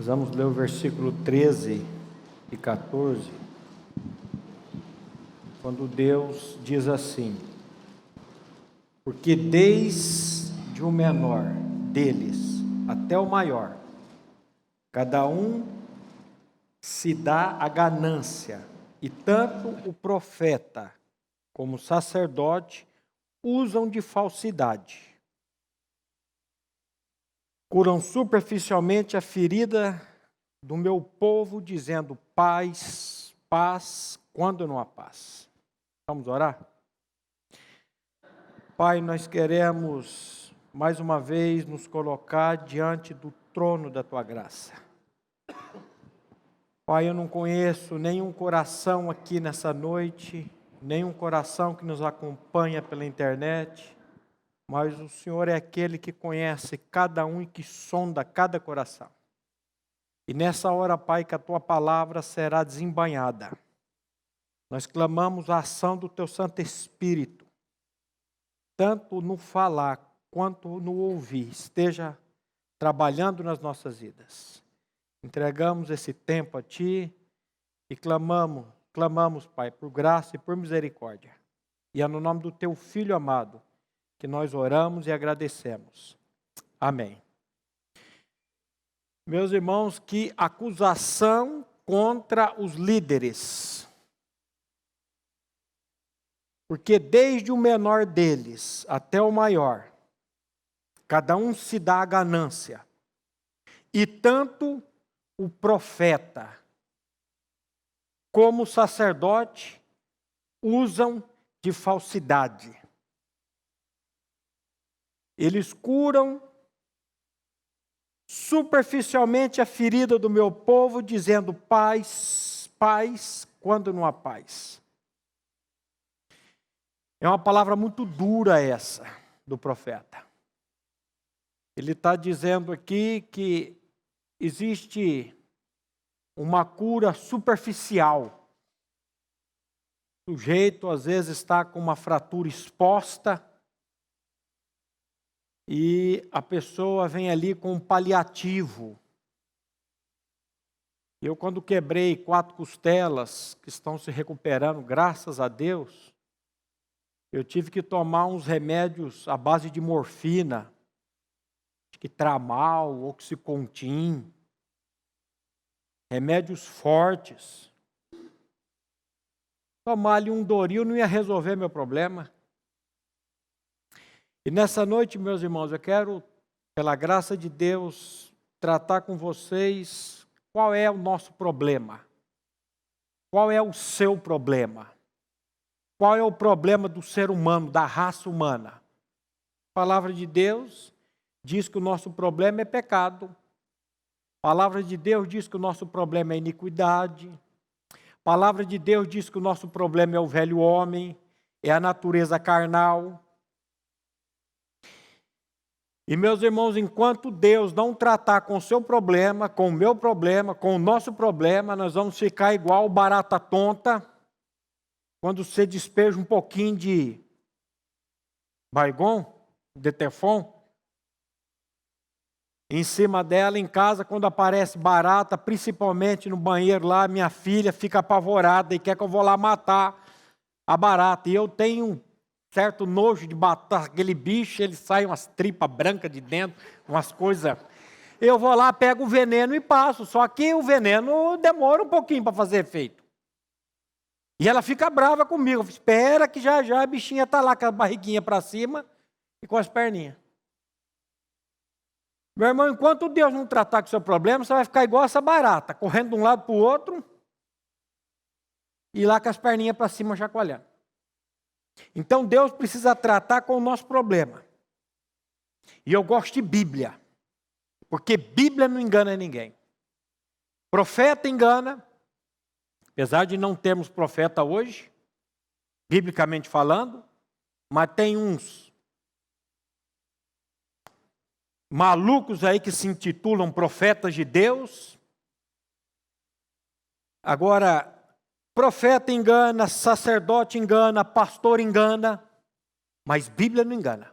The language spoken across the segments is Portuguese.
vamos ler o versículo 13 e 14, quando Deus diz assim: porque desde o menor deles até o maior, cada um se dá a ganância, e tanto o profeta como o sacerdote usam de falsidade. Curam superficialmente a ferida do meu povo, dizendo paz, paz, quando não há paz. Vamos orar? Pai, nós queremos mais uma vez nos colocar diante do trono da Tua graça. Pai, eu não conheço nenhum coração aqui nessa noite, nenhum coração que nos acompanha pela internet, mas o Senhor é aquele que conhece cada um e que sonda cada coração. E nessa hora, Pai, que a Tua palavra será desembainhada. Nós clamamos a ação do Teu Santo Espírito, tanto no falar quanto no ouvir, esteja trabalhando nas nossas vidas. Entregamos esse tempo a Ti e clamamos, Pai, por graça e por misericórdia. E é no nome do Teu Filho amado que nós oramos e agradecemos. Amém. Meus irmãos, que acusação contra os líderes. Porque desde o menor deles até o maior, cada um se dá a ganância. E tanto o profeta como o sacerdote usam de falsidade. Eles curam superficialmente a ferida do meu povo, dizendo paz, paz, quando não há paz. É uma palavra muito dura essa do profeta. Ele está dizendo aqui que existe uma cura superficial. O sujeito às vezes está com uma fratura exposta e a pessoa vem ali com um paliativo. Eu, quando quebrei 4 costelas que estão se recuperando, graças a Deus, eu tive que tomar uns remédios à base de morfina, acho que Tramal, Oxycontin, remédios fortes. Tomar ali um Doril não ia resolver meu problema. E nessa noite, meus irmãos, eu quero, pela graça de Deus, tratar com vocês qual é o nosso problema. Qual é o seu problema? Qual é o problema do ser humano, da raça humana? A palavra de Deus diz que o nosso problema é pecado. A palavra de Deus diz que o nosso problema é iniquidade. A palavra de Deus diz que o nosso problema é o velho homem, é a natureza carnal. E meus irmãos, enquanto Deus não tratar com o seu problema, com o meu problema, com o nosso problema, nós vamos ficar igual barata tonta, quando você despeja um pouquinho de Baygon, de Teflon, em cima dela, em casa, quando aparece barata, principalmente no banheiro lá, minha filha fica apavorada e quer que eu vou lá matar a barata. E eu tenho um certo nojo de matar aquele bicho, ele sai umas tripas brancas de dentro, umas coisas. Eu vou lá, pego o veneno e passo, só que o veneno demora um pouquinho para fazer efeito. E ela fica brava comigo, espera que já já a bichinha está lá com a barriguinha para cima e com as perninhas. Meu irmão, enquanto Deus não tratar com o seu problema, você vai ficar igual essa barata, correndo de um lado para o outro e lá com as perninhas para cima chacoalhando. Então Deus precisa tratar com o nosso problema. E eu gosto de Bíblia, porque Bíblia não engana ninguém. Profeta engana, apesar de não termos profeta hoje, biblicamente falando, mas tem uns malucos aí que se intitulam profetas de Deus. Agora, profeta engana, sacerdote engana, pastor engana, mas Bíblia não engana.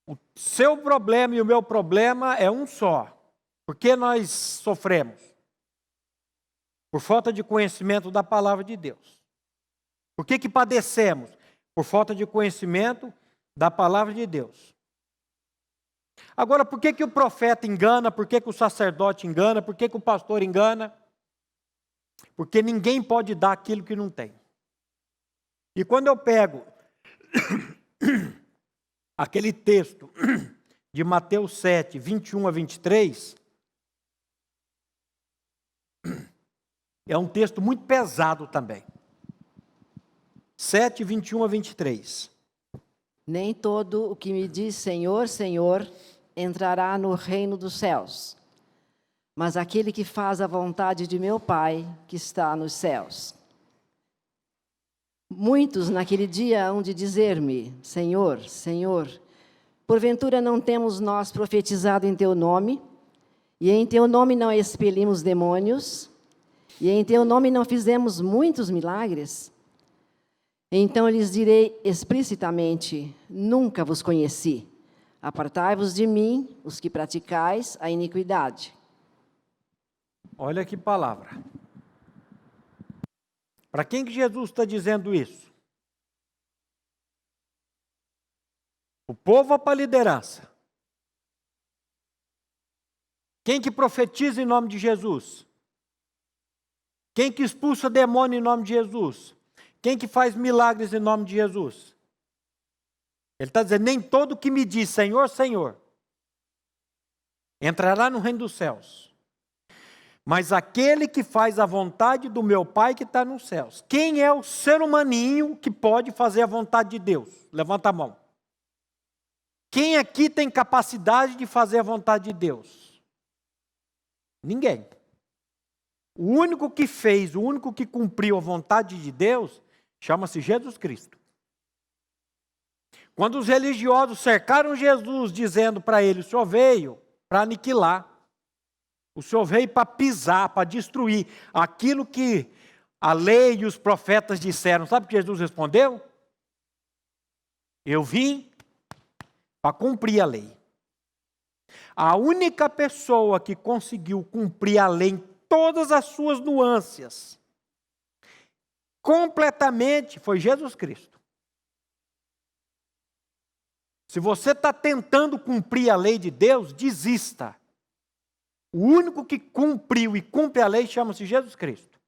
O seu problema e o meu problema é um só. Por que nós sofremos? Por falta de conhecimento da palavra de Deus. Por que padecemos? Por falta de conhecimento da palavra de Deus. Agora, por que o profeta engana? Por que o sacerdote engana? Por que o pastor engana? Porque ninguém pode dar aquilo que não tem. E quando eu pego aquele texto de Mateus 7, 21 a 23, é um texto muito pesado também. 7, 21 a 23. Nem todo o que me diz Senhor, Senhor, entrará no reino dos céus, mas aquele que faz a vontade de meu Pai, que está nos céus. Muitos naquele dia hão de dizer-me, Senhor, Senhor, porventura não temos nós profetizado em Teu nome, e em Teu nome não expelimos demônios, e em Teu nome não fizemos muitos milagres? Então lhes direi explicitamente, nunca vos conheci. Apartai-vos de mim, os que praticais a iniquidade. Olha que palavra. Para quem que Jesus está dizendo isso? O povo ou para a liderança? Quem que profetiza em nome de Jesus? Quem que expulsa demônio em nome de Jesus? Quem que faz milagres em nome de Jesus? Ele está dizendo, nem todo que me diz Senhor, Senhor, entrará no reino dos céus. Mas aquele que faz a vontade do meu Pai que está nos céus. Quem é o ser humaninho que pode fazer a vontade de Deus? Levanta a mão. Quem aqui tem capacidade de fazer a vontade de Deus? Ninguém. O único que fez, o único que cumpriu a vontade de Deus, chama-se Jesus Cristo. Quando os religiosos cercaram Jesus, dizendo para ele, o Senhor veio para aniquilar. O Senhor veio para pisar, para destruir aquilo que a lei e os profetas disseram. Sabe o que Jesus respondeu? Eu vim para cumprir a lei. A única pessoa que conseguiu cumprir a lei em todas as suas nuances, completamente, foi Jesus Cristo. Se você está tentando cumprir a lei de Deus, desista. O único que cumpriu e cumpre a lei chama-se Jesus Cristo.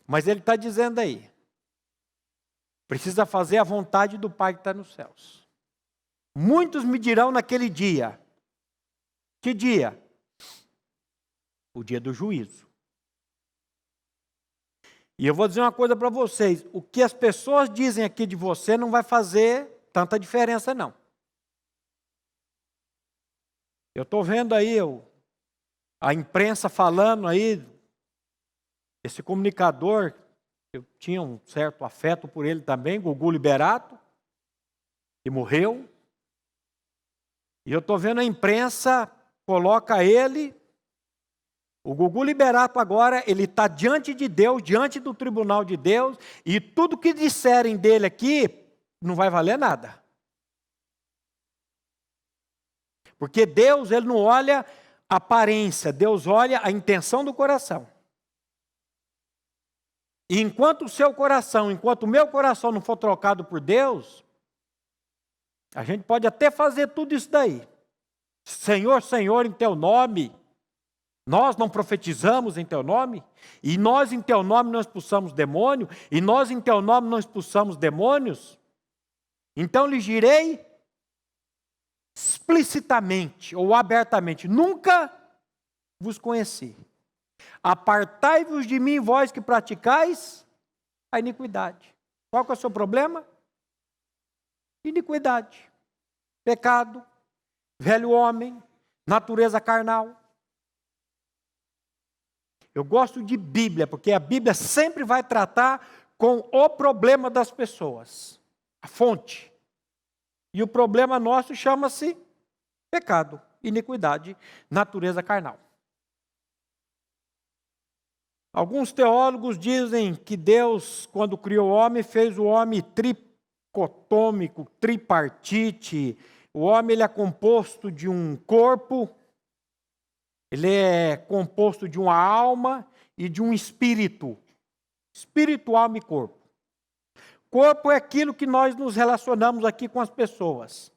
Mas ele está dizendo aí, precisa fazer a vontade do Pai que está nos céus. Muitos me dirão naquele dia. Que dia? O dia do juízo. E eu vou dizer uma coisa para vocês, o que as pessoas dizem aqui de você não vai fazer tanta diferença não. Eu estou vendo aí a imprensa falando aí, esse comunicador, eu tinha um certo afeto por ele também, Gugu Liberato, que morreu. E eu estou vendo a imprensa, coloca ele, o Gugu Liberato agora, ele está diante de Deus, diante do tribunal de Deus, e tudo que disserem dele aqui, não vai valer nada. Porque Deus, ele não olha a aparência, Deus olha a intenção do coração. E enquanto o seu coração, enquanto o meu coração não for trocado por Deus, a gente pode até fazer tudo isso daí. Senhor, Senhor, em teu nome, nós não profetizamos em teu nome, e nós em teu nome não expulsamos demônio, e nós em teu nome não expulsamos demônios. Então lhes direi explicitamente ou abertamente, nunca vos conheci. Apartai-vos de mim, vós que praticais a iniquidade. Qual que é o seu problema? Iniquidade, pecado, velho homem, natureza carnal. Eu gosto de Bíblia, porque a Bíblia sempre vai tratar com o problema das pessoas, a fonte. E o problema nosso chama-se pecado, iniquidade, natureza carnal. Alguns teólogos dizem que Deus, quando criou o homem, fez o homem tricotômico, tripartite, O homem ele é composto de um corpo, ele é composto de uma alma e de um espírito. Espírito, alma e corpo. Corpo é aquilo que nós nos relacionamos aqui com as pessoas.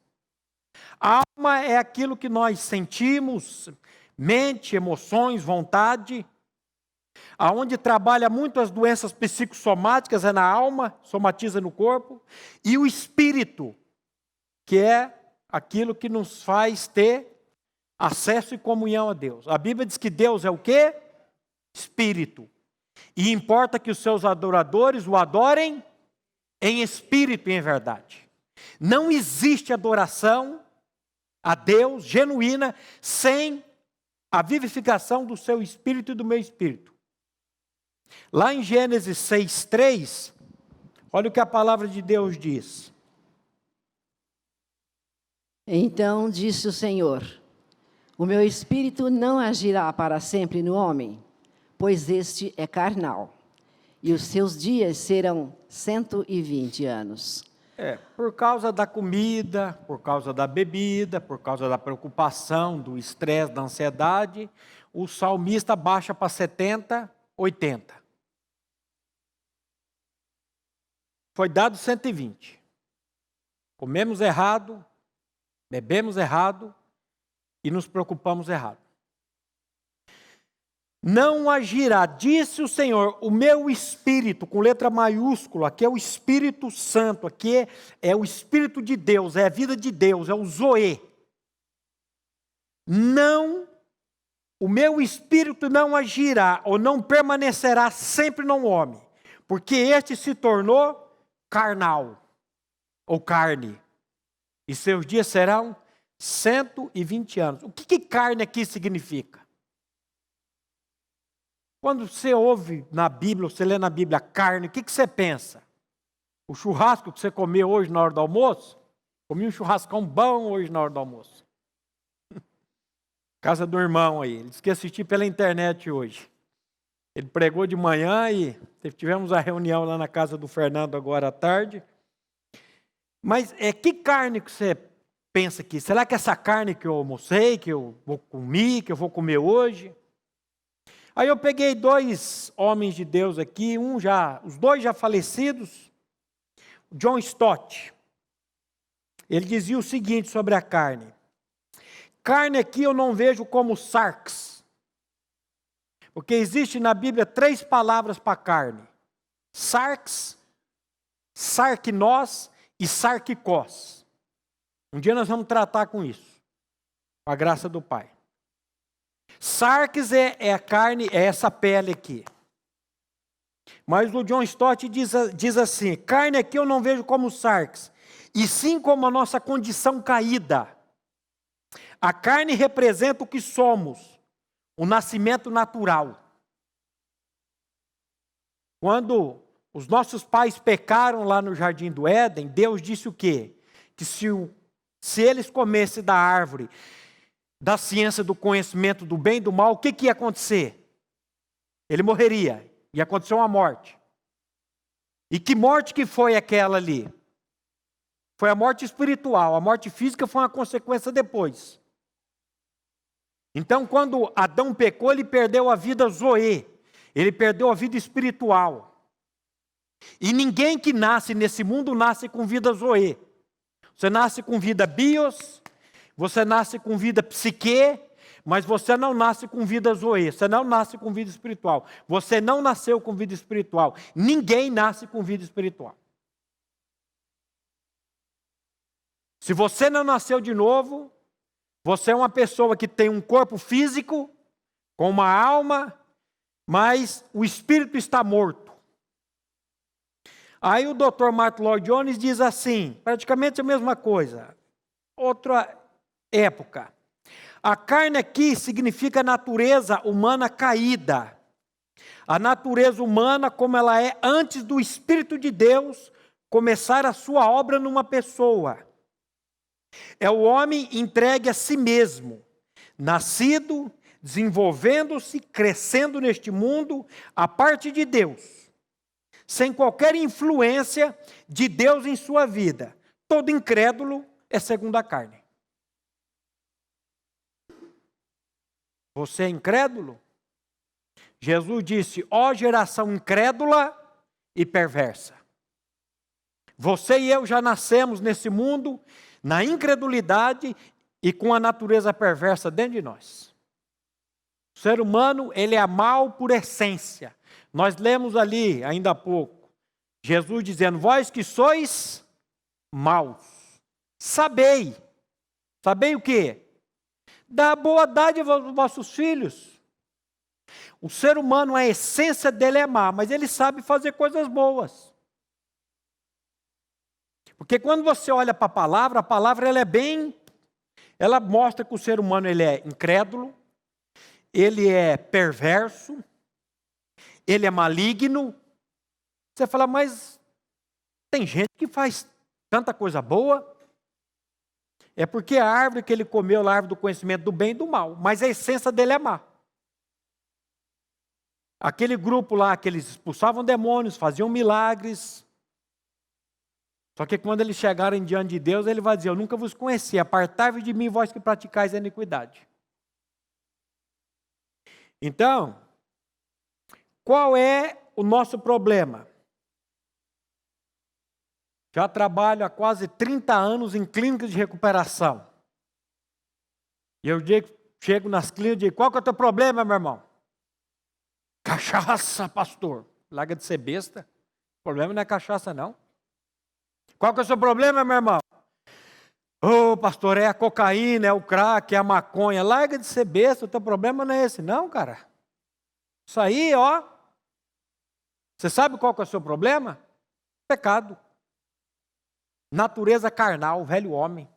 Alma é aquilo que nós sentimos, mente, emoções, vontade. Aonde trabalha muito as doenças psicossomáticas é na alma, somatiza no corpo. E o espírito, que é aquilo que nos faz ter acesso e comunhão a Deus. A Bíblia diz que Deus é o quê? Espírito. E importa que os seus adoradores o adorem em espírito e em verdade. Não existe adoração a Deus genuína sem a vivificação do seu espírito e do meu espírito. Lá em Gênesis 6:3, olha o que a palavra de Deus diz. Então disse o Senhor: o meu espírito não agirá para sempre no homem, pois este é carnal, e os seus dias serão 120 anos. Por causa da comida, por causa da bebida, por causa da preocupação, do estresse, da ansiedade, o salmista baixa para 70, 80. Foi dado 120. Comemos errado, bebemos errado e nos preocupamos errado. Não agirá, disse o Senhor, o meu espírito, com letra maiúscula, aqui é o Espírito Santo, aqui é o Espírito de Deus, é a vida de Deus, é o Zoe. Não, o meu espírito não agirá, ou não permanecerá sempre no homem, porque este se tornou carnal, ou carne, e seus dias serão 120 anos. O que carne aqui significa? Quando você ouve na Bíblia, você lê na Bíblia carne, o que você pensa? O churrasco que você comeu hoje na hora do almoço? Comi um churrascão bom hoje na hora do almoço. Casa do irmão aí, ele disse que assistiu pela internet hoje. Ele pregou de manhã e tivemos a reunião lá na casa do Fernando agora à tarde. Mas que carne que você pensa aqui? Será que essa carne que eu almocei, que eu vou comer, que eu vou comer hoje? Aí eu peguei 2 homens de Deus aqui, os 2 já falecidos, John Stott. Ele dizia o seguinte sobre a carne. Carne aqui eu não vejo como sarx. Porque existe na Bíblia 3 palavras para carne. Sarx, sarquinós e sarquicós. Um dia nós vamos tratar com isso, com a graça do Pai. Sarx é a carne, é essa pele aqui. Mas o John Stott diz assim, carne aqui eu não vejo como sarx, e sim como a nossa condição caída. A carne representa o que somos, o nascimento natural. Quando os nossos pais pecaram lá no Jardim do Éden, Deus disse o quê? Que se eles comessem da árvore da ciência do conhecimento do bem e do mal, o que ia acontecer? Ele morreria, ia acontecer uma morte. E que morte que foi aquela ali? Foi a morte espiritual, a morte física foi uma consequência depois. Então, quando Adão pecou, ele perdeu a vida zoe, ele perdeu a vida espiritual. E ninguém que nasce nesse mundo nasce com vida zoe. Você nasce com vida bios, você nasce com vida psique, mas você não nasce com vida zoe, você não nasce com vida espiritual. Você não nasceu com vida espiritual. Ninguém nasce com vida espiritual. Se você não nasceu de novo, você é uma pessoa que tem um corpo físico, com uma alma, mas o espírito está morto. Aí o Dr. Martin Lloyd Jones diz assim, praticamente a mesma coisa, outra época. A carne aqui significa natureza humana caída. A natureza humana como ela é antes do Espírito de Deus começar a sua obra numa pessoa. É o homem entregue a si mesmo, nascido, desenvolvendo-se, crescendo neste mundo, a parte de Deus, sem qualquer influência de Deus em sua vida. Todo incrédulo é segundo a carne. Você é incrédulo? Jesus disse, ó geração incrédula e perversa. Você e eu já nascemos nesse mundo, na incredulidade e com a natureza perversa dentro de nós. O ser humano, ele é mau por essência. Nós lemos ali, ainda há pouco, Jesus dizendo, vós que sois maus, sabei o quê? Da boa dádiva aos vossos filhos. O ser humano, a essência dele é má, mas ele sabe fazer coisas boas. Porque quando você olha para a palavra ela mostra que o ser humano ele é incrédulo, ele é perverso, ele é maligno. Você fala, mas tem gente que faz tanta coisa boa. É porque a árvore que ele comeu, a árvore do conhecimento do bem e do mal, mas a essência dele é má. Aquele grupo lá que eles expulsavam demônios, faziam milagres. Só que quando eles chegarem diante de Deus, ele vai dizer, eu nunca vos conheci, apartai-vos de mim, vós que praticais a iniquidade. Então, qual é o nosso problema? Já trabalho há quase 30 anos em clínicas de recuperação. E eu chego nas clínicas e digo, qual que é o teu problema, meu irmão? Cachaça, pastor. Larga de ser besta. O problema não é cachaça, não. Qual que é o seu problema, meu irmão? Ô, pastor, é a cocaína, é o crack, é a maconha. Larga de ser besta, o teu problema não é esse, não, cara. Isso aí, ó. Você sabe qual que é o seu problema? Pecado. Natureza carnal, velho homem.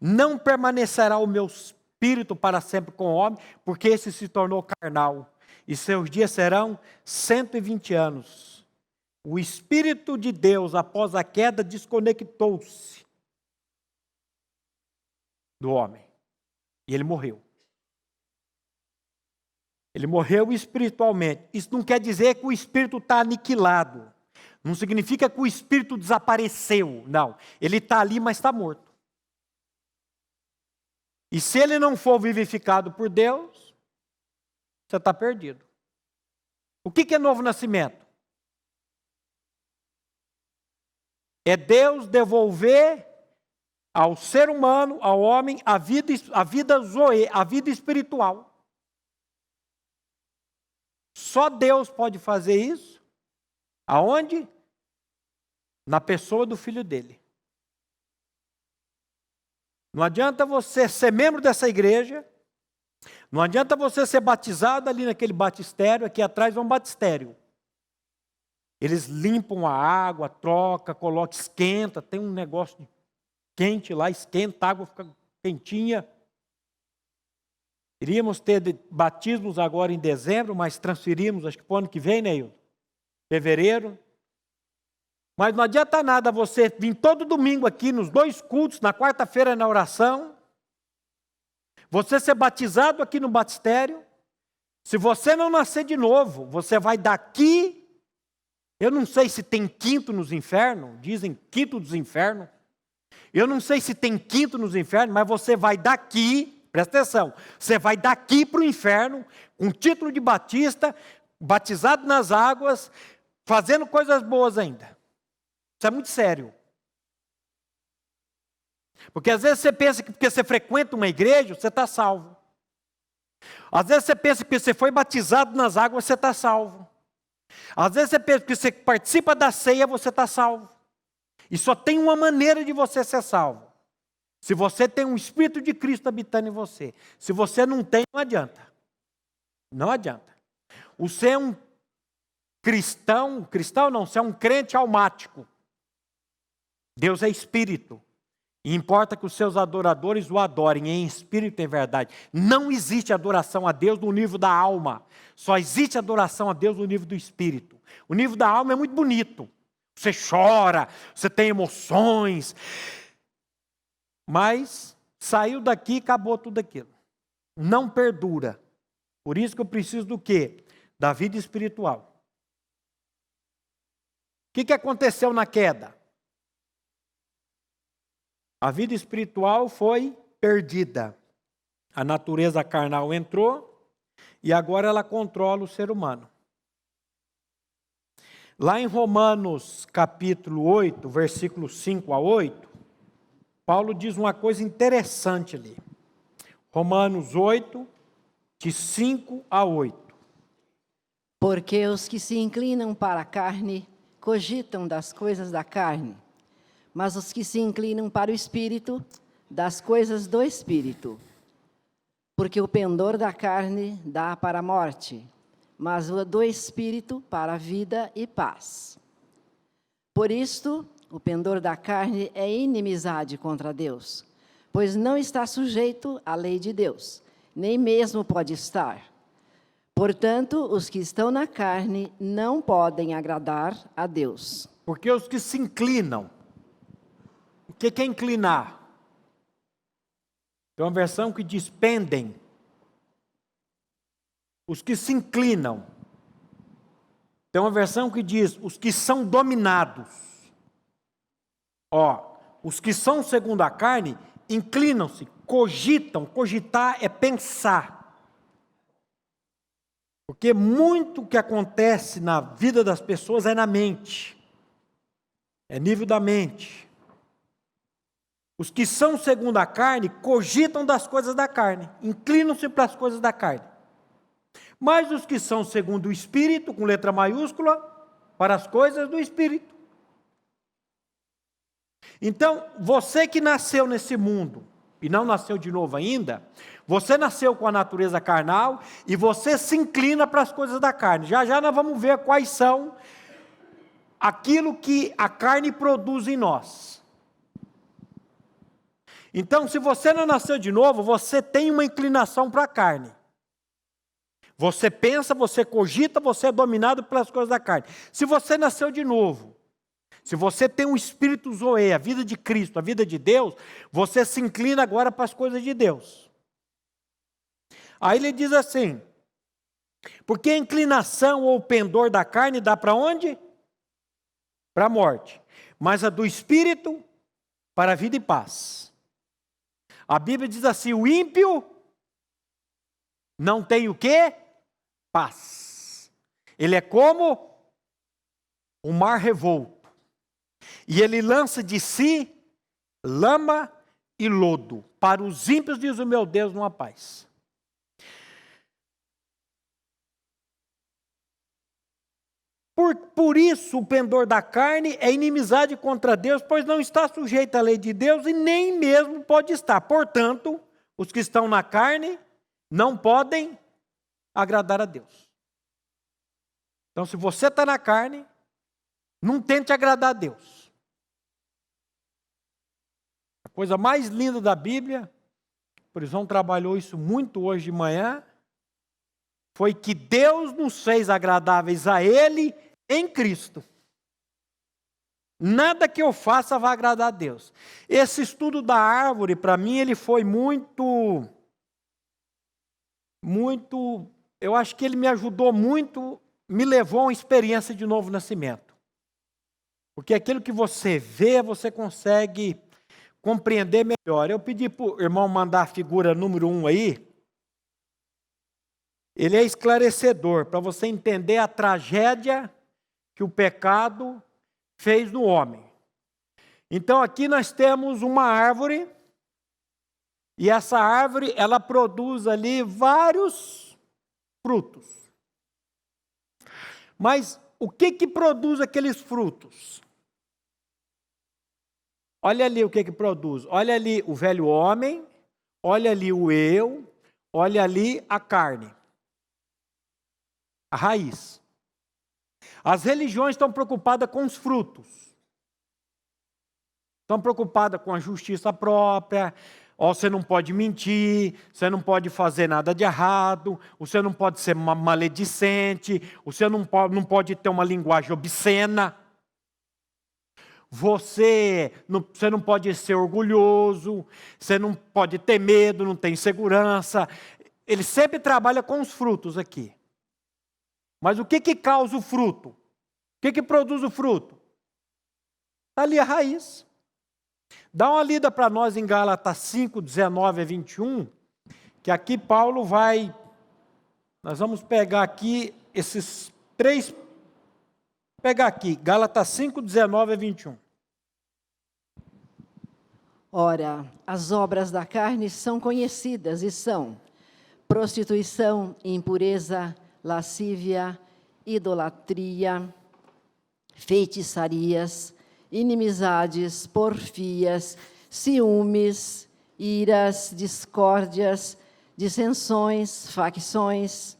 Não permanecerá o meu espírito para sempre com o homem, porque esse se tornou carnal. E seus dias serão 120 anos. O Espírito de Deus, após a queda, desconectou-se do homem. E ele morreu. Ele morreu espiritualmente. Isso não quer dizer que o espírito está aniquilado. Não significa que o espírito desapareceu. Não. Ele está ali, mas está morto. E se ele não for vivificado por Deus, você está perdido. O que é novo nascimento? É Deus devolver ao ser humano, ao homem, a vida zoe, a vida espiritual. Só Deus pode fazer isso. Aonde? Na pessoa do Filho dele. Não adianta você ser membro dessa igreja, não adianta você ser batizado ali naquele batistério, aqui atrás é um batistério. Eles limpam a água, troca, coloca, esquenta, tem um negócio quente lá, esquenta, a água fica quentinha. Iríamos ter batismos agora em dezembro, mas transferimos, acho que para o ano que vem, né, fevereiro. Mas não adianta nada você vir todo domingo aqui, nos 2 cultos, na quarta-feira na oração, você ser batizado aqui no batistério. Se você não nascer de novo, você vai daqui. Eu não sei se tem quinto nos infernos, dizem quinto dos infernos. Eu não sei se tem quinto nos infernos, mas você vai daqui, presta atenção, você vai daqui para o inferno, com título de batista, batizado nas águas, fazendo coisas boas ainda. Isso é muito sério. Porque às vezes você pensa que porque você frequenta uma igreja, você está salvo. Às vezes você pensa que porque você foi batizado nas águas, você está salvo. Às vezes você pensa que você participa da ceia, você está salvo. E só tem uma maneira de você ser salvo. Se você tem um Espírito de Cristo habitando em você. Se você não tem, não adianta. Não adianta. Você é um cristão não, você é um crente almático. Deus é Espírito. E importa que os seus adoradores o adorem em espírito e em verdade. Não existe adoração a Deus no nível da alma. Só existe adoração a Deus no nível do espírito. O nível da alma é muito bonito. Você chora, você tem emoções. Mas saiu daqui e acabou tudo aquilo. Não perdura. Por isso que eu preciso do quê? Da vida espiritual. O que aconteceu na queda? A vida espiritual foi perdida. A natureza carnal entrou e agora ela controla o ser humano. Lá em Romanos capítulo 8, versículos 5 a 8, Paulo diz uma coisa interessante ali. Romanos 8, de 5 a 8. Porque os que se inclinam para a carne cogitam das coisas da carne, mas os que se inclinam para o Espírito, das coisas do Espírito. Porque o pendor da carne dá para a morte, mas o do Espírito para a vida e paz. Por isto, o pendor da carne é inimizade contra Deus, pois não está sujeito à lei de Deus, nem mesmo pode estar. Portanto, os que estão na carne não podem agradar a Deus. Porque os que se inclinam, o que é inclinar? Tem uma versão que diz pendem. Os que se inclinam. Tem uma versão que diz os que são dominados. Os que são segundo a carne, inclinam-se, cogitam. Cogitar é pensar. Porque muito que acontece na vida das pessoas é na mente. É nível da mente. Os que são segundo a carne, cogitam das coisas da carne. Inclinam-se para as coisas da carne. Mas os que são segundo o Espírito, com letra maiúscula, para as coisas do Espírito. Então, você que nasceu nesse mundo, e não nasceu de novo ainda, você nasceu com a natureza carnal, e você se inclina para as coisas da carne. Já já nós vamos ver quais são aquilo que a carne produz em nós. Então, se você não nasceu de novo, você tem uma inclinação para a carne. Você pensa, você cogita, você é dominado pelas coisas da carne. Se você nasceu de novo, se você tem um espírito zoe, a vida de Cristo, a vida de Deus, você se inclina agora para as coisas de Deus. Aí ele diz assim, porque a inclinação ou o pendor da carne dá para onde? Para a morte. Mas a do espírito, para a vida e paz. A Bíblia diz assim, o ímpio não tem o quê? Paz. Ele é como um mar revolto. E ele lança de si lama e lodo. Para os ímpios, diz o meu Deus, não há paz. Por isso o pendor da carne é inimizade contra Deus, pois não está sujeito à lei de Deus e nem mesmo pode estar. Portanto, os que estão na carne não podem agradar a Deus. Então, se você está na carne, não tente agradar a Deus. A coisa mais linda da Bíblia, o Prisão trabalhou isso muito hoje de manhã, foi que Deus nos fez agradáveis a Ele em Cristo. Nada que eu faça vai agradar a Deus. Esse estudo da árvore, para mim, ele foi muito, eu acho que ele me ajudou muito, me levou a uma experiência de novo nascimento. Porque aquilo que você vê, você consegue compreender melhor. Eu pedi para o irmão mandar a figura número 1 aí. Ele é esclarecedor, para você entender a tragédia que o pecado fez no homem. Então aqui nós temos uma árvore, e essa árvore, ela produz ali vários frutos. Mas o que produz aqueles frutos? Olha ali o que produz. Olha ali o velho homem, olha ali o eu, olha ali a carne. A raiz. As religiões estão preocupadas com os frutos. Estão preocupadas com a justiça própria. Você não pode mentir, você não pode fazer nada de errado, você não pode ser maledicente, você não pode ter uma linguagem obscena. Você não pode ser orgulhoso, você não pode ter medo, não tem segurança. Ele sempre trabalha com os frutos aqui. Mas o que causa o fruto? O que produz o fruto? Está ali a raiz. Dá uma lida para nós em Gálatas 5, 19 a 21, que aqui Paulo vai, nós vamos pegar aqui esses 3, pegar aqui, Gálatas 5, 19 a 21. Ora, as obras da carne são conhecidas e são prostituição, impureza, lascívia, idolatria, feitiçarias, inimizades, porfias, ciúmes, iras, discórdias, dissensões, facções,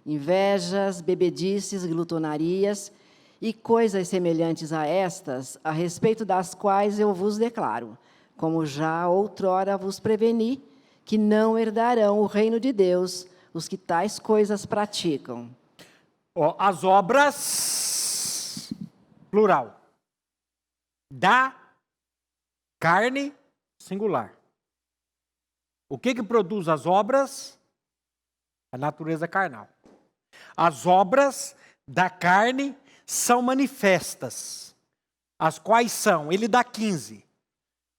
invejas, bebedices, glutonarias e coisas semelhantes a estas, a respeito das quais eu vos declaro, como já outrora vos preveni, que não herdarão o reino de Deus os que tais coisas praticam. As obras, plural, da carne, singular. O que produz as obras? A natureza carnal. As obras da carne são manifestas, as quais são, ele dá 15,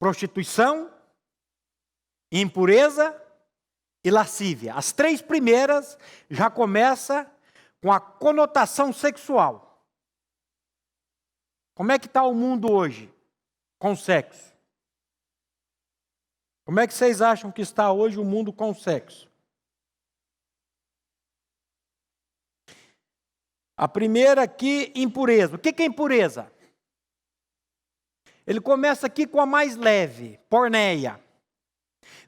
prostituição, impureza e lascívia. As 3 primeiras já começa com a conotação sexual. Como é que está o mundo hoje com sexo? Como é que vocês acham que está hoje o mundo com sexo? A primeira aqui, impureza. O que é impureza? Ele começa aqui com a mais leve, porneia.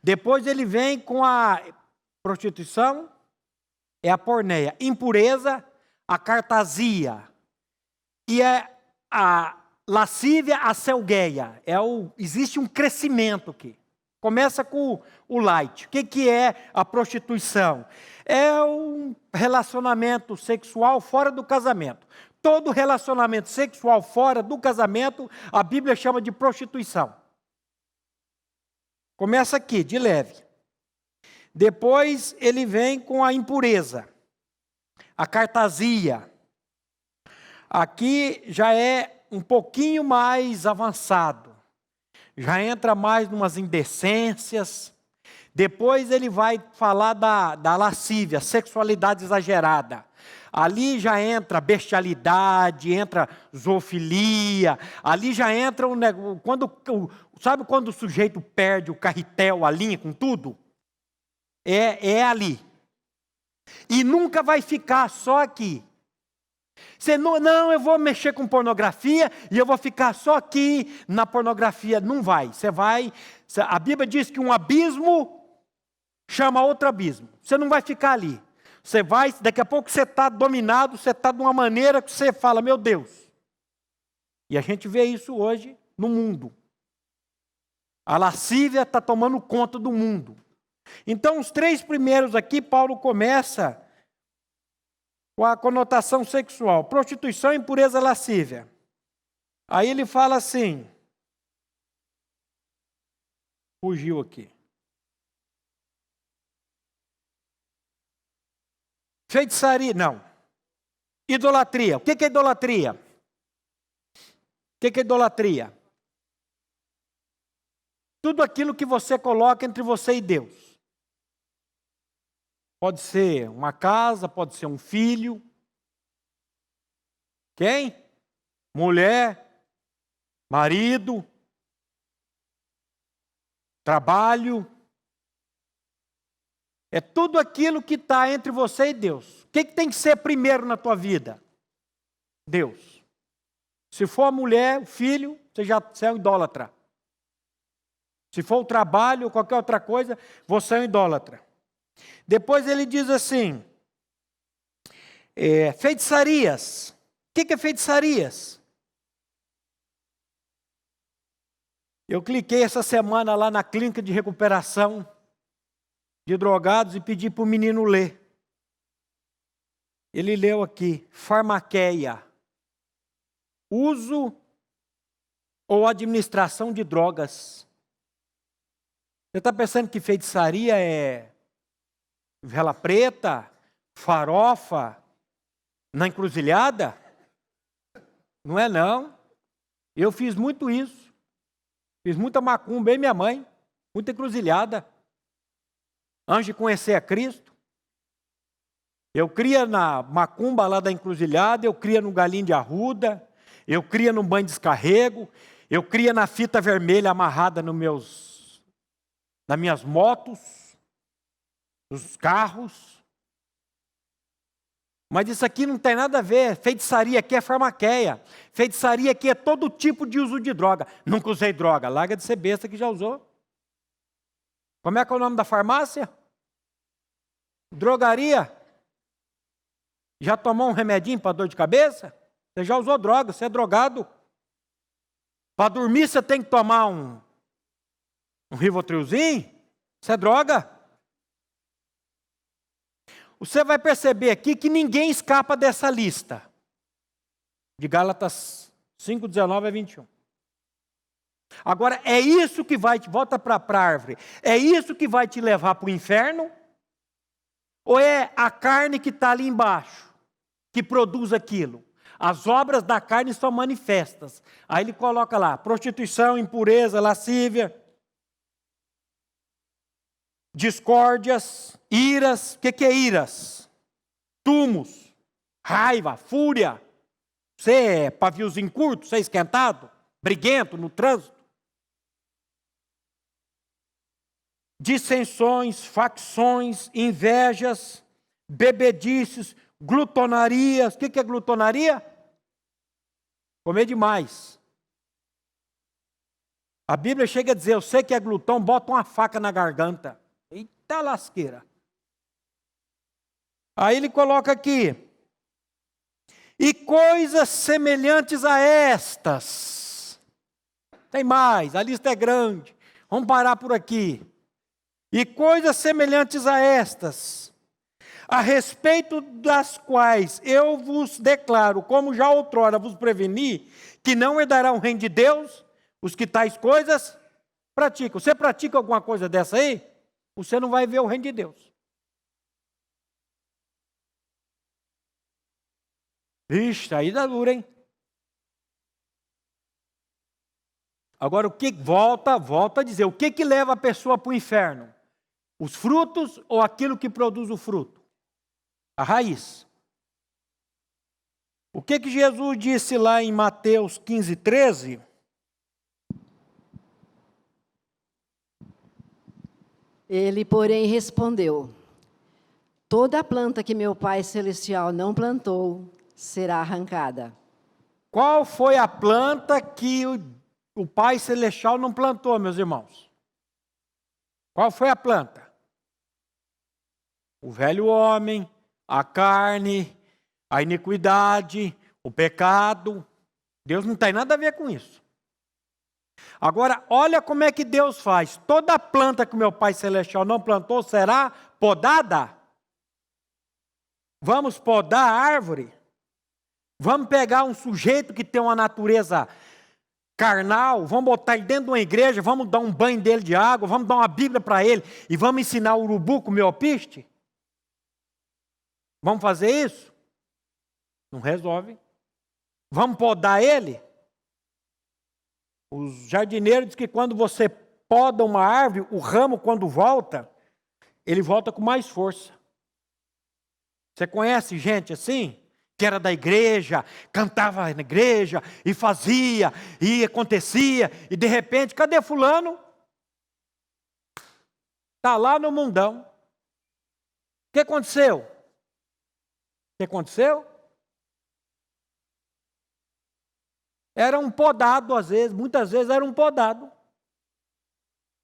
Depois ele vem com a prostituição, é a porneia. Impureza, a cartasia. E a lascívia, a selgueia. Existe um crescimento aqui. Começa com o light. O que é a prostituição? É um relacionamento sexual fora do casamento. Todo relacionamento sexual fora do casamento, a Bíblia chama de prostituição. Começa aqui, de leve. Depois ele vem com a impureza, a cartasia. Aqui já é um pouquinho mais avançado. Já entra mais numas indecências. Depois ele vai falar da lascívia, sexualidade exagerada. Ali já entra bestialidade, entra zoofilia. Ali já entra sabe quando o sujeito perde o carretel, a linha com tudo? É ali. E nunca vai ficar só aqui. Você não, eu vou mexer com pornografia e eu vou ficar só aqui na pornografia. Não vai. A Bíblia diz que um abismo chama outro abismo. Você não vai ficar ali. Daqui a pouco você está dominado, você está de uma maneira que você fala, meu Deus. E a gente vê isso hoje no mundo. A lascívia está tomando conta do mundo. Então, os 3 primeiros aqui, Paulo começa com a conotação sexual. Prostituição, impureza, lascívia. Aí ele fala assim. Fugiu aqui. Feitiçaria, não. Idolatria. O que é idolatria? O que é idolatria? Tudo aquilo que você coloca entre você e Deus. Pode ser uma casa, pode ser um filho. Quem? Mulher, marido, trabalho. É tudo aquilo que está entre você e Deus. O que tem que ser primeiro na tua vida? Deus. Se for a mulher, o filho, você é um idólatra. Se for o trabalho ou qualquer outra coisa, você é um idólatra. Depois ele diz assim, feitiçarias. O que é feitiçarias? Eu cliquei essa semana lá na clínica de recuperação de drogados e pedi para o menino ler. Ele leu aqui, farmaqueia. Uso ou administração de drogas. Você está pensando que feitiçaria é vela preta, farofa, na encruzilhada? Não é não. Eu fiz muito isso. Fiz muita macumba, e minha mãe, muita encruzilhada. antes de conhecer a Cristo. Eu cria na macumba lá da encruzilhada, eu cria no galinho de arruda, eu cria no banho de descarrego, eu cria na fita vermelha amarrada nas minhas motos, nos carros. Mas isso aqui não tem nada a ver. Feitiçaria aqui é farmaqueia. Feitiçaria aqui é todo tipo de uso de droga. Nunca usei droga. Larga de ser besta que já usou. Como é que é o nome da farmácia? Drogaria. Já tomou um remedinho para dor de cabeça? Você já usou droga, você é drogado. Para dormir você tem que tomar um Rivotrilzinho? Isso é droga. Você vai perceber aqui que ninguém escapa dessa lista. De Gálatas 5, 19 a 21. Agora, é isso que vai te... Volta para a árvore. É isso que vai te levar para o inferno? Ou é a carne que está ali embaixo, que produz aquilo? As obras da carne são manifestas. Aí ele coloca lá, prostituição, impureza, lascívia, discórdias, iras. O que é iras? Tumos, raiva, fúria. Você é paviozinho curto, você é esquentado, briguento no trânsito. Dissensões, facções, invejas, bebedices, glutonarias. O que é glutonaria? Comer demais. A Bíblia chega a dizer, eu sei que é glutão, bota uma faca na garganta. Eita lasqueira. Aí ele coloca aqui, e coisas semelhantes a estas. Tem mais, a lista é grande. Vamos parar por aqui. E coisas semelhantes a estas, a respeito das quais eu vos declaro, como já outrora vos preveni, que não herdarão o reino de Deus, os que tais coisas praticam. Você pratica alguma coisa dessa aí? Você não vai ver o reino de Deus. Ixi, aí dá duro, hein? Agora, o que volta a dizer, o que leva a pessoa para o inferno? Os frutos ou aquilo que produz o fruto? A raiz. O que Jesus disse lá em Mateus 15, 13? Ele, porém, respondeu: toda planta que meu Pai Celestial não plantou será arrancada. Qual foi a planta que o Pai Celestial não plantou, meus irmãos? Qual foi a planta? O velho homem, a carne, a iniquidade, o pecado. Deus não tem nada a ver com isso. Agora, olha como é que Deus faz. Toda planta que o meu Pai Celestial não plantou será podada. Vamos podar a árvore? Vamos pegar um sujeito que tem uma natureza carnal, vamos botar ele dentro de uma igreja, vamos dar um banho dele de água, vamos dar uma Bíblia para ele e vamos ensinar o urubu com o meu alpiste? Vamos fazer isso? Não resolve. Vamos podar ele? Os jardineiros dizem que quando você poda uma árvore, o ramo quando volta, ele volta com mais força. Você conhece gente assim? Que era da igreja, cantava na igreja, e fazia, e acontecia, e de repente, cadê fulano? Está lá no mundão. O que aconteceu? O que aconteceu? Era um podado às vezes, muitas vezes era um podado.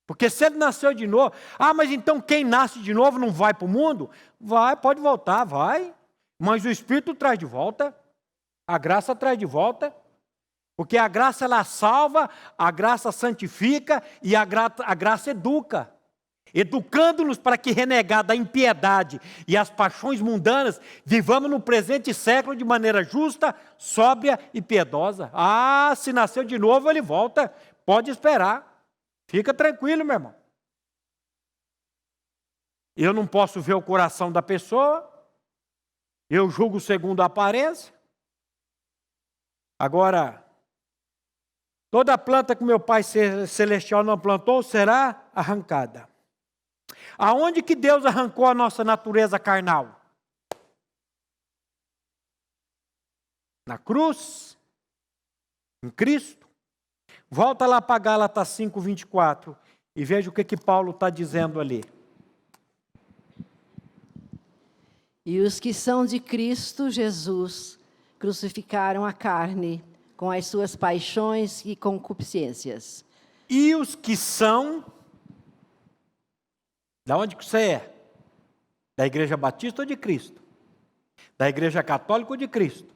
Porque se ele nasceu de novo, mas então quem nasce de novo não vai para o mundo? Vai, pode voltar, vai. Mas o Espírito traz de volta, a graça traz de volta, porque a graça ela salva, a graça santifica e a graça educa. Educando-nos para que, renegada a impiedade e as paixões mundanas, vivamos no presente século de maneira justa, sóbria e piedosa. Se nasceu de novo, ele volta, pode esperar. Fica tranquilo, meu irmão. Eu não posso ver o coração da pessoa, eu julgo segundo a aparência. Agora, toda planta que meu Pai Celestial não plantou será arrancada. Aonde que Deus arrancou a nossa natureza carnal? Na cruz, em Cristo. Volta lá para Gálatas 5:24 e veja o que Paulo está dizendo ali. E os que são de Cristo Jesus crucificaram a carne com as suas paixões e concupiscências. E os que são... Da onde que você é? Da Igreja Batista ou de Cristo? Da Igreja Católica ou de Cristo?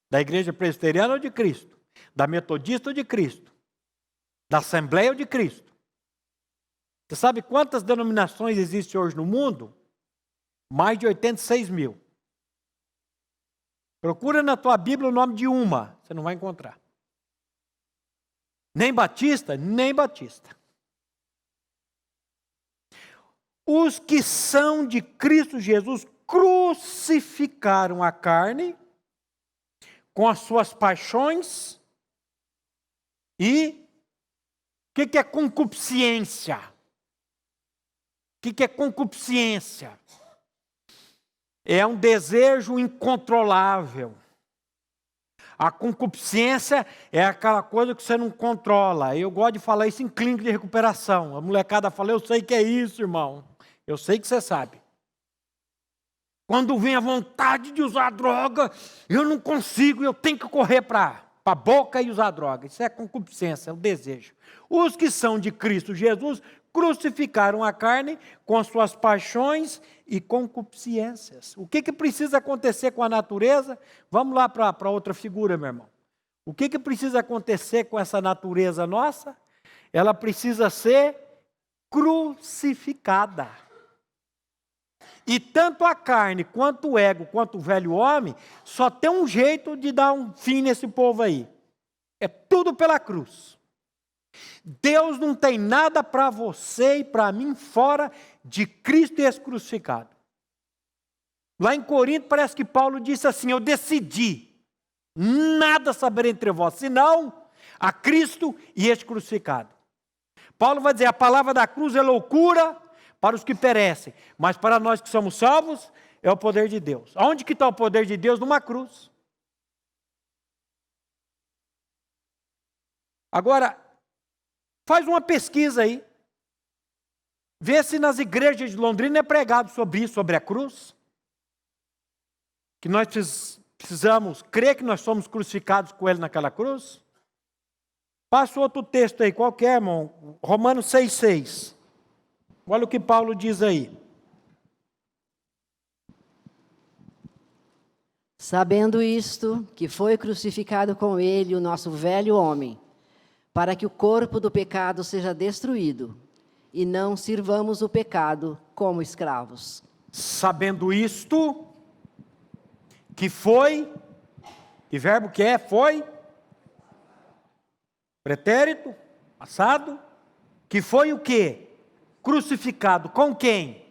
Da Igreja Presbiteriana ou de Cristo? Da Metodista ou de Cristo? Da Assembleia ou de Cristo? Você sabe quantas denominações existem hoje no mundo? Mais de 86 mil. Procura na tua Bíblia o nome de uma, você não vai encontrar. Nem batista, nem batista. Os que são de Cristo Jesus crucificaram a carne com as suas paixões e o que é concupiscência? O que é concupiscência? É um desejo incontrolável. A concupiscência é aquela coisa que você não controla. Eu gosto de falar isso em clínica de recuperação. A molecada fala, eu sei que é isso, irmão. Eu sei que você sabe. Quando vem a vontade de usar droga, eu não consigo, eu tenho que correr para a boca e usar droga. Isso é concupiscência, é o desejo. Os que são de Cristo Jesus crucificaram a carne com as suas paixões e concupiscências. O que precisa acontecer com a natureza? Vamos lá para outra figura, meu irmão. O que precisa acontecer com essa natureza nossa? Ela precisa ser crucificada. E tanto a carne, quanto o ego, quanto o velho homem, só tem um jeito de dar um fim nesse povo aí. É tudo pela cruz. Deus não tem nada para você e para mim fora de Cristo e esse crucificado. Lá em Corinto parece que Paulo disse assim, eu decidi nada saber entre vós, senão a Cristo e este crucificado. Paulo vai dizer, a palavra da cruz é loucura para os que perecem, mas para nós que somos salvos, é o poder de Deus. Aonde que está o poder de Deus? Numa cruz. Agora, faz uma pesquisa aí. Vê se nas igrejas de Londrina é pregado sobre isso, sobre a cruz. Que nós precisamos crer que nós somos crucificados com Ele naquela cruz. Passa outro texto aí, qual que é, irmão? Romanos 6,6. Olha o que Paulo diz aí. Sabendo isto, que foi crucificado com ele o nosso velho homem, para que o corpo do pecado seja destruído, e não sirvamos o pecado como escravos. Sabendo isto, que foi, que verbo que é? Foi, pretérito, passado, que foi o quê? Crucificado, com quem?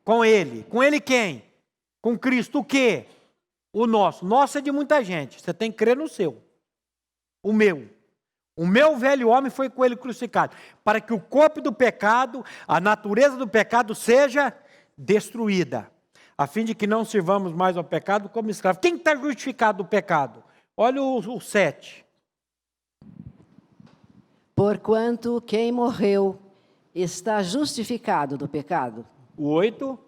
Com Ele. Com Ele quem? Com Cristo, o quê? O nosso. Nosso é de muita gente, você tem que crer no seu. O meu. O meu velho homem foi com Ele crucificado, para que o corpo do pecado, a natureza do pecado seja destruída, a fim de que não sirvamos mais ao pecado como escravos. Quem está justificado do pecado? Olha o 7. Porquanto quem morreu está justificado do pecado. O 8.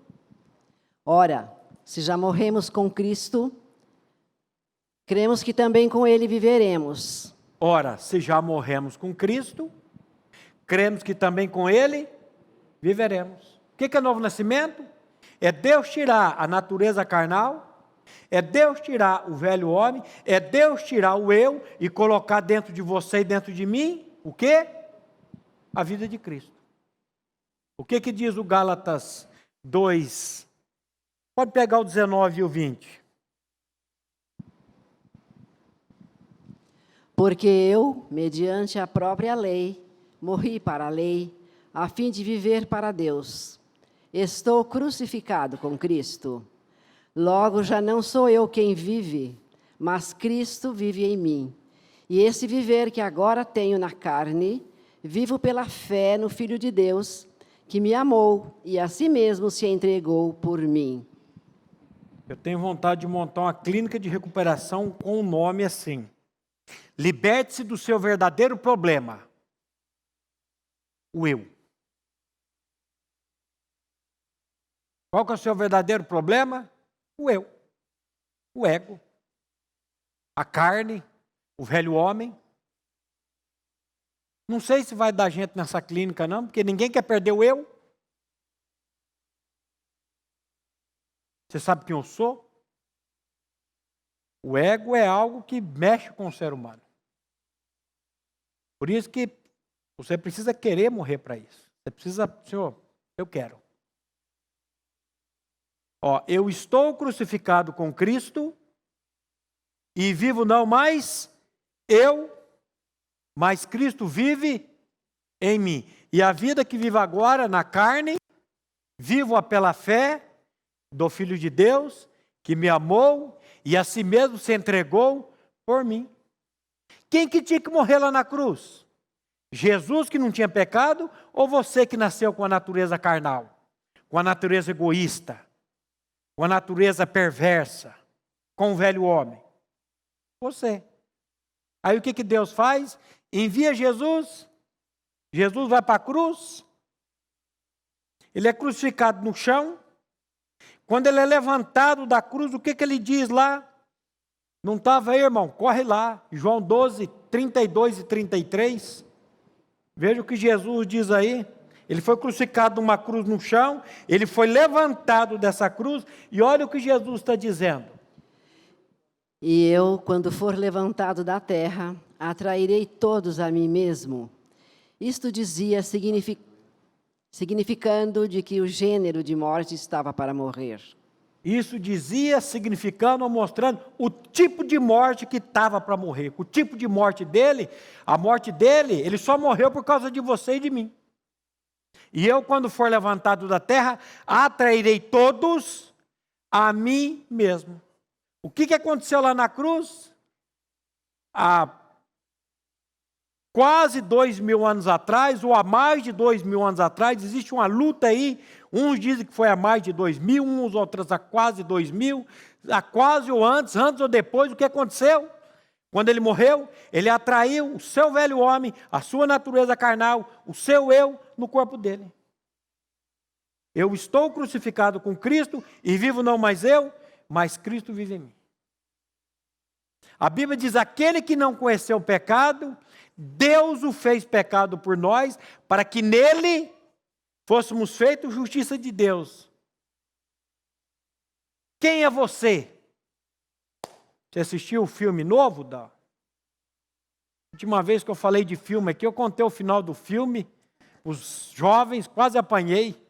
Ora, se já morremos com Cristo, cremos que também com Ele viveremos. Ora, se já morremos com Cristo, cremos que também com Ele viveremos. O que é novo nascimento? É Deus tirar a natureza carnal, é Deus tirar o velho homem, é Deus tirar o eu e colocar dentro de você e dentro de mim, o quê? A vida de Cristo. O que diz o Gálatas 2? Pode pegar o 19 e o 20. Porque eu, mediante a própria lei, morri para a lei, a fim de viver para Deus. Estou crucificado com Cristo. Logo já não sou eu quem vive, mas Cristo vive em mim. E esse viver que agora tenho na carne, vivo pela fé no Filho de Deus, que me amou e a si mesmo se entregou por mim. Eu tenho vontade de montar uma clínica de recuperação com um nome assim. Liberte-se do seu verdadeiro problema. O eu. Qual que é o seu verdadeiro problema? O eu. O ego. A carne. O velho homem. Não sei se vai dar gente nessa clínica não, porque ninguém quer perder o eu. Você sabe quem eu sou? O ego é algo que mexe com o ser humano. Por isso que você precisa querer morrer para isso. Você precisa, Senhor, eu quero. Eu estou crucificado com Cristo e vivo não mais eu, mas Cristo vive em mim. E a vida que vivo agora na carne, vivo-a pela fé do Filho de Deus, que me amou e a si mesmo se entregou por mim. Quem que tinha que morrer lá na cruz? Jesus que não tinha pecado ou você que nasceu com a natureza carnal? Com a natureza egoísta? Com a natureza perversa? Com o velho homem? Você. Aí o que Deus faz? Envia Jesus. Jesus vai para a cruz. Ele é crucificado no chão. Quando ele é levantado da cruz, o que ele diz lá? Não estava aí, irmão? Corre lá. João 12, 32 e 33. Veja o que Jesus diz aí. Ele foi crucificado numa cruz no chão. Ele foi levantado dessa cruz. E olha o que Jesus está dizendo. E eu, quando for levantado da terra, atrairei todos a mim mesmo. Isto dizia, significando de que o gênero de morte estava para morrer. Isso dizia, significando ou mostrando o tipo de morte que estava para morrer. O tipo de morte dele, a morte dele, ele só morreu por causa de você e de mim. E eu, quando for levantado da terra, atrairei todos a mim mesmo. O que aconteceu lá na cruz? Há quase 2.000 anos atrás, ou há mais de 2.000 anos atrás, existe uma luta aí. Uns dizem que foi há mais de 2.000, uns outros há quase 2.000, há quase ou antes ou depois. O que aconteceu? Quando ele morreu, ele atraiu o seu velho homem, a sua natureza carnal, o seu eu no corpo dele. Eu estou crucificado com Cristo e vivo não mais eu, mas Cristo vive em mim. A Bíblia diz, aquele que não conheceu o pecado, Deus o fez pecado por nós, para que nele fôssemos feitos justiça de Deus. Quem é você? Você assistiu o filme novo? Da última vez que eu falei de filme aqui, eu contei o final do filme. Os jovens, quase apanhei.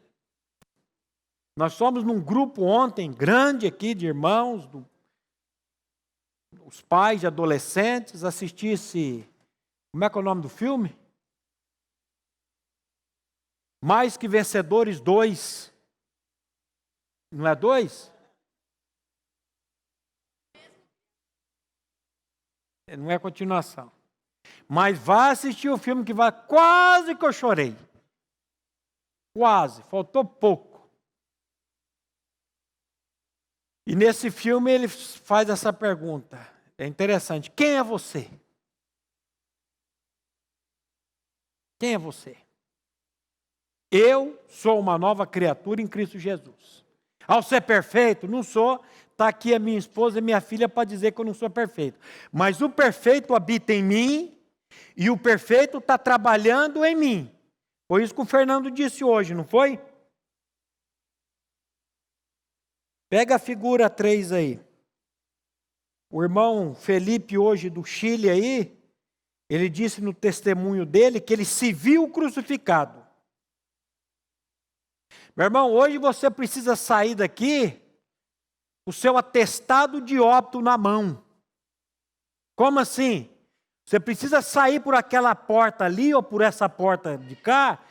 Nós somos num grupo ontem, grande aqui, de irmãos, os pais de adolescentes, assistisse, como é que é o nome do filme? Mais que Vencedores 2. Não é 2? Não é continuação. Mas vá assistir o filme que vai. Quase que eu chorei. Quase, faltou pouco. E nesse filme ele faz essa pergunta. É interessante. Quem é você? Quem é você? Eu sou uma nova criatura em Cristo Jesus. Ao ser perfeito, não sou. Está aqui a minha esposa e minha filha para dizer que eu não sou perfeito. Mas o perfeito habita em mim e o perfeito está trabalhando em mim. Foi isso que o Fernando disse hoje, não foi? Pega a figura 3 aí. O irmão Felipe, hoje do Chile aí, ele disse no testemunho dele que ele se viu crucificado. Meu irmão, hoje você precisa sair daqui o seu atestado de óbito na mão. Como assim? Você precisa sair por aquela porta ali ou por essa porta de cá,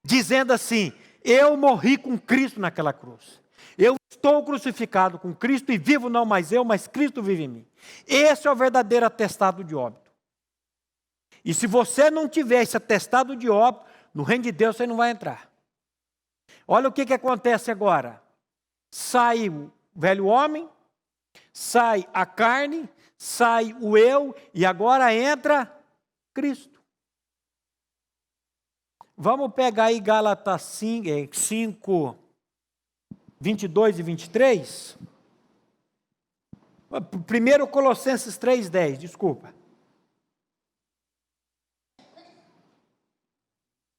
dizendo assim, eu morri com Cristo naquela cruz. Eu estou crucificado com Cristo e vivo não mais eu, mas Cristo vive em mim. Esse é o verdadeiro atestado de óbito. E se você não tiver esse atestado de óbito, no reino de Deus você não vai entrar. Olha o que acontece agora. Sai o velho homem, sai a carne, sai o eu, e agora entra Cristo. Vamos pegar aí Gálatas 5, 22 e 23. Primeiro Colossenses 3:10, desculpa.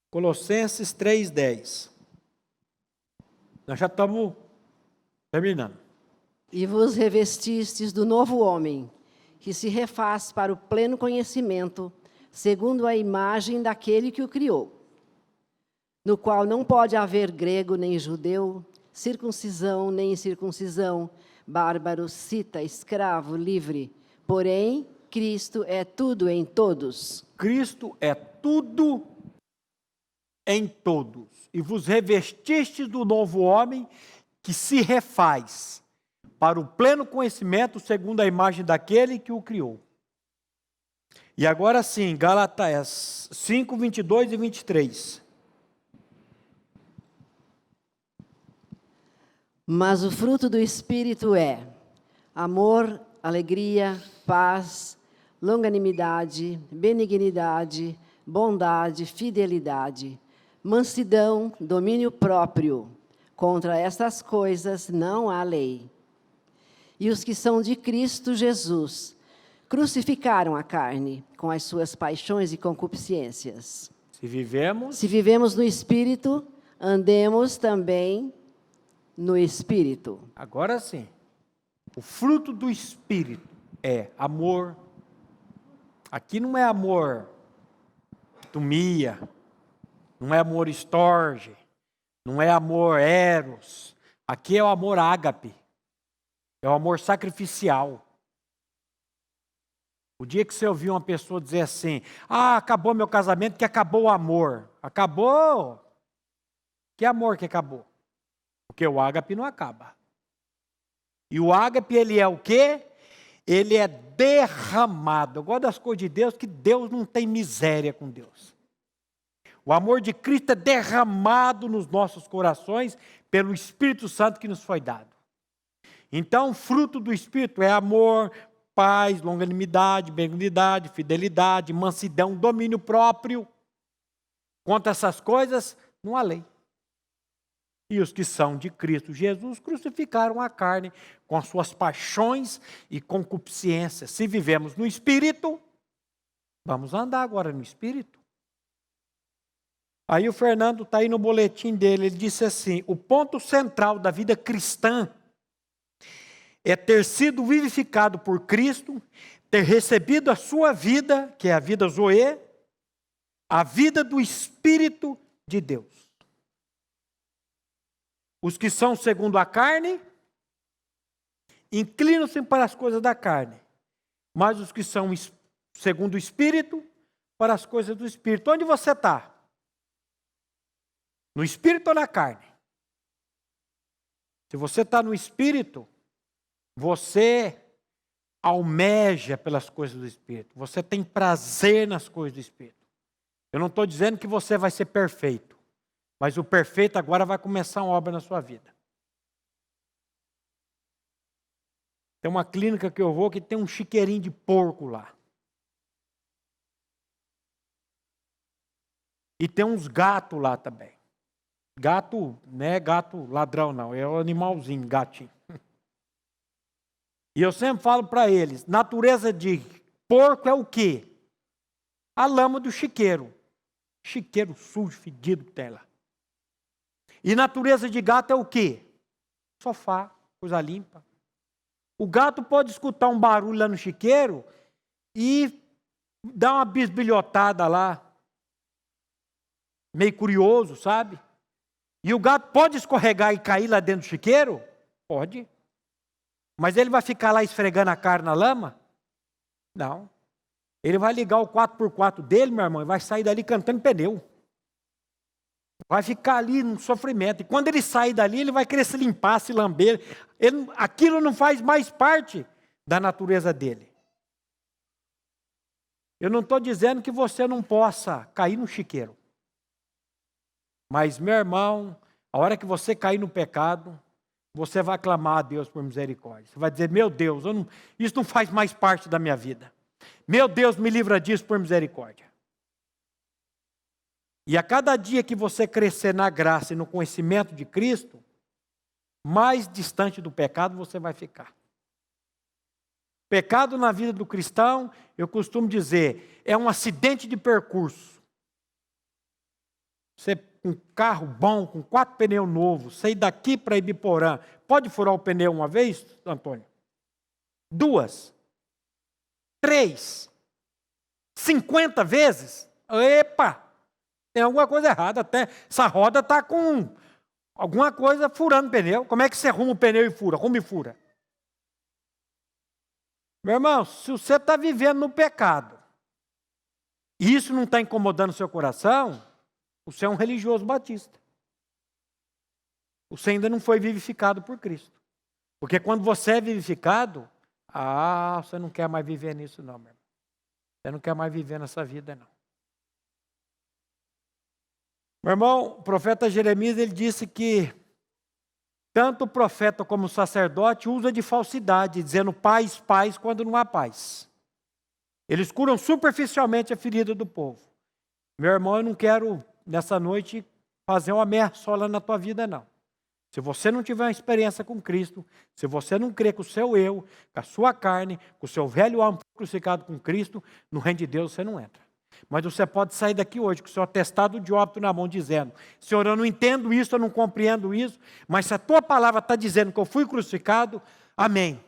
Colossenses 3:10. Nós já estamos terminando. E vos revestistes do novo homem, que se refaz para o pleno conhecimento, segundo a imagem daquele que o criou, no qual não pode haver grego nem judeu, circuncisão nem incircuncisão, bárbaro, cita, escravo, livre. Porém, Cristo é tudo em todos. Cristo é tudo em todos. E vos revestistes do novo homem, que se refaz para o pleno conhecimento, segundo a imagem daquele que o criou. E agora sim, Gálatas 5, 22 e 23. Mas o fruto do Espírito é amor, alegria, paz, longanimidade, benignidade, bondade, fidelidade, mansidão, domínio próprio. Contra estas coisas não há lei. E os que são de Cristo Jesus crucificaram a carne com as suas paixões e concupiscências. Se vivemos no Espírito, andemos também no Espírito. Agora sim, o fruto do Espírito é amor. Aqui não é amor tumia, não é amor estorge, não é amor eros. Aqui é o amor ágape, é o amor sacrificial. O dia que você ouvir uma pessoa dizer assim, acabou meu casamento, que acabou o amor. Acabou? Que amor que acabou? Porque o ágape não acaba. E o ágape, ele é o quê? Ele é derramado. Eu gosto das coisas de Deus, que Deus não tem miséria com Deus. O amor de Cristo é derramado nos nossos corações pelo Espírito Santo que nos foi dado. Então, o fruto do Espírito é amor, paz, longanimidade, benignidade, fidelidade, mansidão, domínio próprio. Contra essas coisas, não há lei. E os que são de Cristo Jesus crucificaram a carne com as suas paixões e concupiscências. Se vivemos no Espírito, vamos andar agora no Espírito. Aí o Fernando está aí no boletim dele, ele disse assim, o ponto central da vida cristã é ter sido vivificado por Cristo, ter recebido a sua vida, que é a vida Zoe, a vida do Espírito de Deus. Os que são segundo a carne, inclinam-se para as coisas da carne, mas os que são segundo o Espírito, para as coisas do Espírito. Onde você está? No Espírito ou na carne? Se você está no Espírito, você almeja pelas coisas do Espírito. Você tem prazer nas coisas do Espírito. Eu não estou dizendo que você vai ser perfeito. Mas o perfeito agora vai começar uma obra na sua vida. Tem uma clínica que eu vou que tem um chiqueirinho de porco lá. E tem uns gatos lá também. Gato, não é gato ladrão não, é o animalzinho, gatinho. E eu sempre falo para eles, natureza de porco é o quê? A lama do chiqueiro. Chiqueiro sujo, fedido que tem lá. E natureza de gato é o quê? Sofá, coisa limpa. O gato pode escutar um barulho lá no chiqueiro e dar uma bisbilhotada lá. Meio curioso, sabe? E o gato pode escorregar e cair lá dentro do chiqueiro? Pode. Mas ele vai ficar lá esfregando a cara na lama? Não. Ele vai ligar o 4x4 dele, meu irmão, e vai sair dali cantando pneu. Vai ficar ali no sofrimento. E quando ele sair dali, ele vai querer se limpar, se lamber. Aquilo não faz mais parte da natureza dele. Eu não estou dizendo que você não possa cair no chiqueiro. Mas, meu irmão, A hora que você cair no pecado, você vai clamar a Deus por misericórdia. Você vai dizer, meu Deus, isso não faz mais parte da minha vida. Meu Deus, me livra disso por misericórdia. E a cada dia que você crescer na graça e no conhecimento de Cristo, mais distante do pecado você vai ficar. Pecado na vida do cristão, eu costumo dizer, é um acidente de percurso. Você com um carro bom, com 4 pneus novos, sair daqui para Ibiporã, pode furar o pneu uma vez, Antônio? 2, 3, 50 vezes? Epa! Tem alguma coisa errada, até essa roda está com alguma coisa furando o pneu. Como é que você arruma o pneu e fura? Arruma e fura. Meu irmão, se você está vivendo no pecado, e isso não está incomodando o seu coração, você é um religioso batista. Você ainda não foi vivificado por Cristo. Porque quando você é vivificado, você não quer mais viver nisso não, meu irmão. Você não quer mais viver nessa vida não. Meu irmão, o profeta Jeremias, ele disse que tanto o profeta como o sacerdote usa de falsidade, dizendo paz, paz, quando não há paz. Eles curam superficialmente a ferida do povo. Meu irmão, eu não quero, nessa noite, fazer uma ameaçola na tua vida, não. Se você não tiver uma experiência com Cristo, se você não crer com o seu eu, com a sua carne, com o seu velho homem crucificado com Cristo, no reino de Deus você não entra. Mas você pode sair daqui hoje com o seu atestado de óbito na mão, dizendo, Senhor, eu não entendo isso, eu não compreendo isso, mas se a tua palavra está dizendo que eu fui crucificado, amém.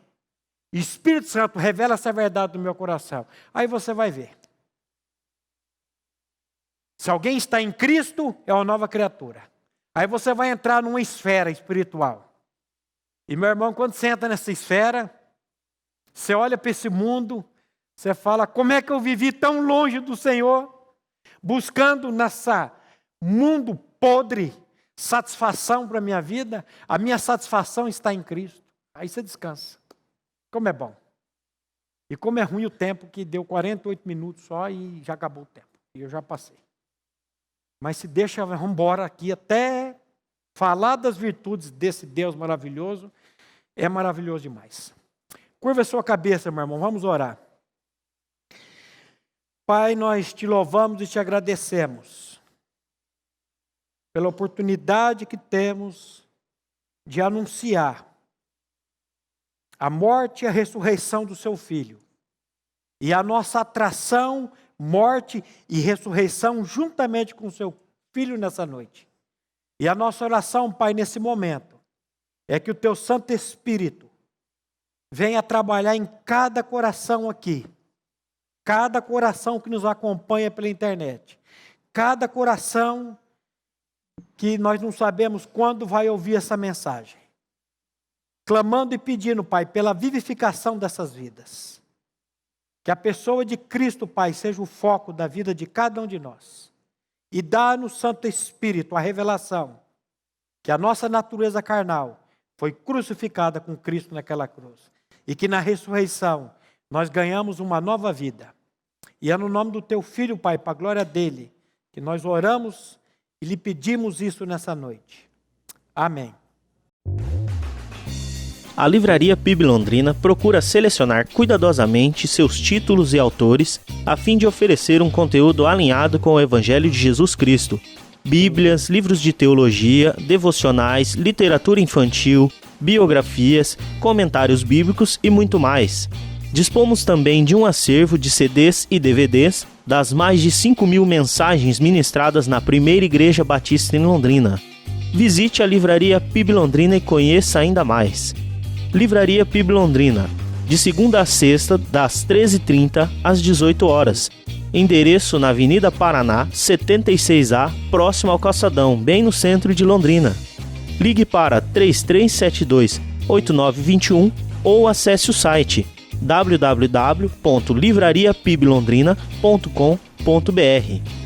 Espírito Santo, revela essa verdade no meu coração. Aí você vai ver. Se alguém está em Cristo, é uma nova criatura. Aí você vai entrar numa esfera espiritual. E meu irmão, quando você entra nessa esfera, você olha para esse mundo, você fala, como é que eu vivi tão longe do Senhor, buscando nessa mundo podre satisfação para a minha vida? A minha satisfação está em Cristo. Aí você descansa. Como é bom. E como é ruim o tempo, que deu 48 minutos só e já acabou o tempo. E eu já passei. Mas se deixa, vamos embora aqui até falar das virtudes desse Deus maravilhoso, é maravilhoso demais. Curva a sua cabeça, meu irmão, vamos orar. Pai, nós te louvamos e te agradecemos pela oportunidade que temos de anunciar a morte e a ressurreição do seu Filho. E a nossa atração, morte e ressurreição juntamente com o seu Filho nessa noite. E a nossa oração, Pai, nesse momento, é que o teu Santo Espírito venha trabalhar em cada coração aqui. Cada coração que nos acompanha pela internet. Cada coração que nós não sabemos quando vai ouvir essa mensagem. Clamando e pedindo, Pai, pela vivificação dessas vidas. Que a pessoa de Cristo, Pai, seja o foco da vida de cada um de nós. E dá no Santo Espírito a revelação que a nossa natureza carnal foi crucificada com Cristo naquela cruz. E que na ressurreição nós ganhamos uma nova vida. E é no nome do teu Filho, Pai, para a glória dele, que nós oramos e lhe pedimos isso nessa noite. Amém. A Livraria PIB Londrina procura selecionar cuidadosamente seus títulos e autores a fim de oferecer um conteúdo alinhado com o Evangelho de Jesus Cristo. Bíblias, livros de teologia, devocionais, literatura infantil, biografias, comentários bíblicos e muito mais. Dispomos também de um acervo de CDs e DVDs das mais de 5.000 mensagens ministradas na Primeira Igreja Batista em Londrina. Visite a Livraria PIB Londrina e conheça ainda mais. Livraria PIB Londrina, de segunda a sexta, das 13h30 às 18 horas. Endereço na Avenida Paraná, 76A, próximo ao Calçadão, bem no centro de Londrina. Ligue para 3372-8921 ou acesse o site www.livrariapiblondrina.com.br.